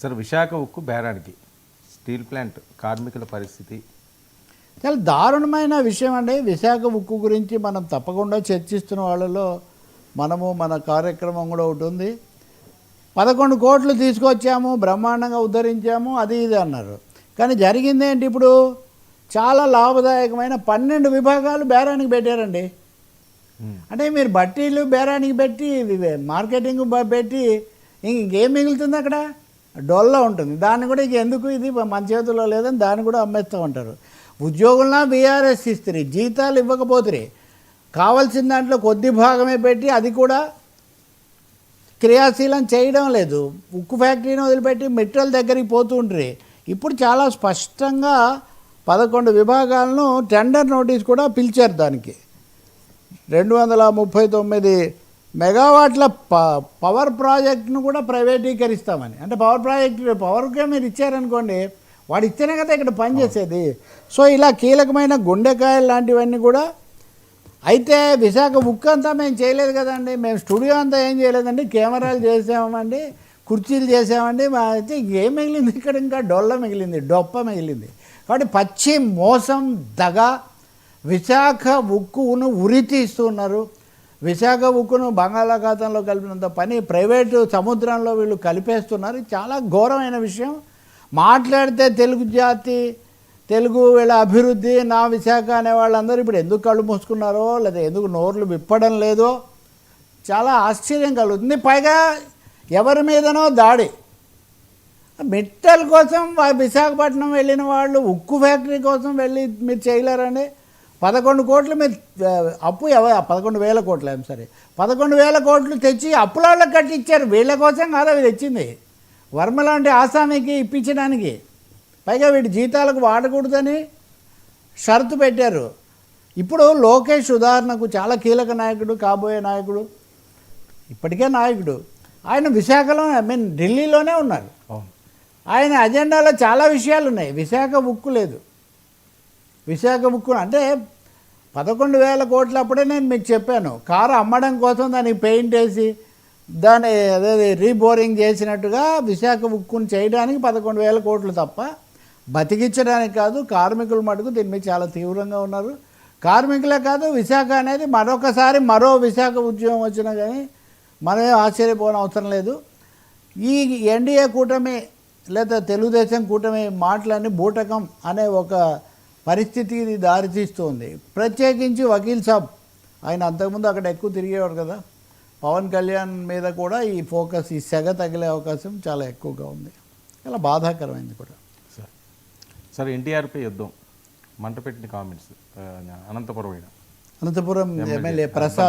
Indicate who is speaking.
Speaker 1: Sir Visakha ఉక్కు బేరానికి steel plant కార్మికుల పరిస్థితి
Speaker 2: చాలా దారుణమైన విషయం అండి. విశాఖ ఉక్కు గురించి మనం తప్పకుండా చర్చిస్తున్న వాళ్ళలో మన కార్యక్రమం కూడా ఒకటి ఉంది. 11 కోట్లు తీసుకొచ్చాము, బ్రహ్మాండంగా ఉద్ధరించాము, అది ఇది అన్నారు. కానీ జరిగింది ఏంటి? ఇప్పుడు చాలా లాభదాయకమైన 12 విభాగాలు బేరానికి పెట్టారండి. అంటే మీరు బట్టీలు బేరానికి పెట్టి మార్కెటింగ్ పెట్టి ఇంకేం మిగులుతుంది అక్కడ? డొల్లా ఉంటుంది. దాన్ని కూడా ఇక ఎందుకు, ఇది మన చేతుల్లో లేదని దాన్ని కూడా అమ్మేస్తూ ఉంటారు. ఉద్యోగులన బీఆర్ఎస్ ఇస్తుంది, జీతాలు ఇవ్వకపోతే కావాల్సిన దాంట్లో కొద్ది భాగమే పెట్టి అది కూడా క్రియాశీలం చేయడం లేదు. ఉక్కు ఫ్యాక్టరీని వదిలిపెట్టి మెట్రల్ దగ్గరికి పోతూ ఉంటారు. ఇప్పుడు చాలా స్పష్టంగా 11 విభాగాలను టెండర్ నోటీస్ కూడా పిలిచారు. దానికి 239 మెగావాట్ల పవర్ ప్రాజెక్ట్ను కూడా ప్రైవేటీకరిస్తామని. అంటే పవర్కే మీరు ఇచ్చారనుకోండి, వాడు ఇస్తేనే కదా ఇక్కడ పనిచేసేది. సో ఇలా కీలకమైన గుండెకాయలు లాంటివన్నీ కూడా. అయితే విశాఖ ఉక్కు అంతా మేము చేయలేదు కదండి, మేము స్టూడియో అంతా ఏం చేయలేదండి, కెమెరాలు చేసామండి, కుర్చీలు చేసామండి, అయితే ఇంకేం మిగిలింది ఇక్కడ? ఇంకా డొల్ల మిగిలింది, డొప్ప మిగిలింది. కాబట్టి పచ్చి మోసం, దగ. విశాఖ ఉక్కును ఉరి తీస్తున్నారు. విశాఖ ఉక్కును బంగాళాఖాతంలో కలిపినంత పని ప్రైవేటు సముద్రంలో వీళ్ళు కలిపేస్తున్నారు. చాలా ఘోరమైన విషయం. మాట్లాడితే తెలుగు జాతి, తెలుగు వీళ్ళ అభివృద్ధి, నా విశాఖ అనే వాళ్ళందరూ ఇప్పుడు ఎందుకు కళ్ళు మూసుకున్నారో, లేదా ఎందుకు నోర్లు విప్పడం లేదో చాలా ఆశ్చర్యం కలుగుతుంది. పైగా ఎవరి మీదనో దాడి. మెట్టల కోసం విశాఖపట్నం వెళ్ళిన వాళ్ళు ఉక్కు ఫ్యాక్టరీ కోసం వెళ్ళి మీరు చేయలేరండి. 11 కోట్లు మీరు అప్పు 11,000 కోట్లు సరే 11,000 కోట్లు తెచ్చి అప్పులాళ్ళకి కట్టించారు. వీళ్ళ కోసం కాదా వీళ్ళు తెచ్చింది, వర్మ లాంటి ఆసామికి ఇప్పించడానికి. పైగా వీడి జీతాలకు వాడకూడదని షరతు పెట్టారు. ఇప్పుడు లోకేష్ ఉదాహరణకు చాలా కీలక నాయకుడు, కాబోయే నాయకుడు, ఇప్పటికే నాయకుడు. ఆయన విశాఖలో ఢిల్లీలోనే ఉన్నారు. ఆయన అజెండాలో చాలా విషయాలు ఉన్నాయి. విశాఖ ఉక్కు లేదు. విశాఖ ఉక్కు అంటే 11,000 కోట్లు అప్పుడే నేను మీకు చెప్పాను. కారు అమ్మడం కోసం దానికి పెయింట్ వేసి దాన్ని అదే రీబోరింగ్ చేసినట్టుగా విశాఖ ఉక్కును చేయడానికి 11,000 కోట్లు తప్ప బతికించడానికి కాదు. కార్మికులు మటుకు దీని మీద చాలా తీవ్రంగా ఉన్నారు. కార్మికులే కాదు, విశాఖ అనేది మరొకసారి మరో విశాఖ ఉద్యమం వచ్చినా కానీ మనమే ఆశ్చర్యపోవడం అవసరం లేదు. ఈ ఎన్డీఏ కూటమి లేదా తెలుగుదేశం కూటమి మాటలన్నీ బూటకం అనే ఒక పరిస్థితికి దారితీస్తుంది. ప్రత్యేకించి వకీల్ సాబ్, ఆయన అంతకుముందు అక్కడ ఎక్కువ తిరిగేవాడు కదా, పవన్ కళ్యాణ్ మీద కూడా ఈ ఫోకస్, ఈ సెగ తగిలే అవకాశం చాలా ఎక్కువగా ఉంది. చాలా బాధాకరమైంది కూడా.
Speaker 1: సార్ ఎన్టీఆర్పై యుద్ధం మంట పెట్టిన కామెంట్స్ అనంతపురం
Speaker 2: ఎమ్మెల్యే ప్రసాద్